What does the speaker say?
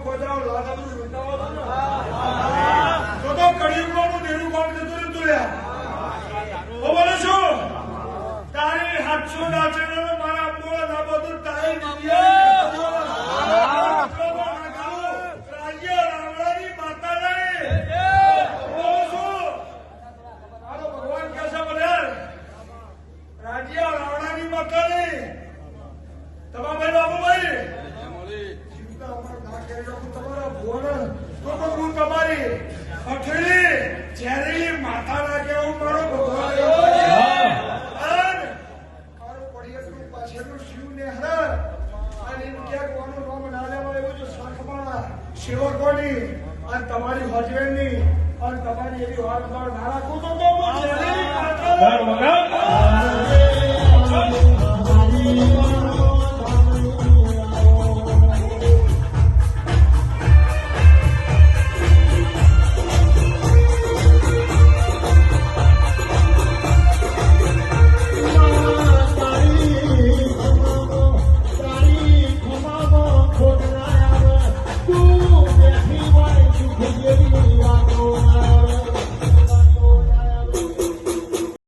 કોદરાઓ લાગાનું લૂંટાવો તો કળિયુગનું દેરું કામ જતું રહ્યું તું લ્યા બોલો છું તારી હાથસો નાચેલો મારા મોળા ના બધું તારી રાજ્ય રાવણાની માતા નહીં બોલો છું મારો ભગવાન કે છે બોલે રાજ્ય રાવણાની માતા નહીં તમારા ભાઈ બાબુભાઈ જીવતા અમારા ના કરી નાખું તમારા ભુવન તો હું તમારી અઠેલી ઝેરીલી માતા ના કેવું મારો ભગવાન મારો પડિયાનું પાછળનું શિવ ને હર અને એમ ક્યાંક કોનું નામ ના લેવાય એવું જો શાખમાળા સેવકોની અને તમારી હજવેરની અને તમારી એવી વાત ના રાખું તો હું ઝેરીલી માતા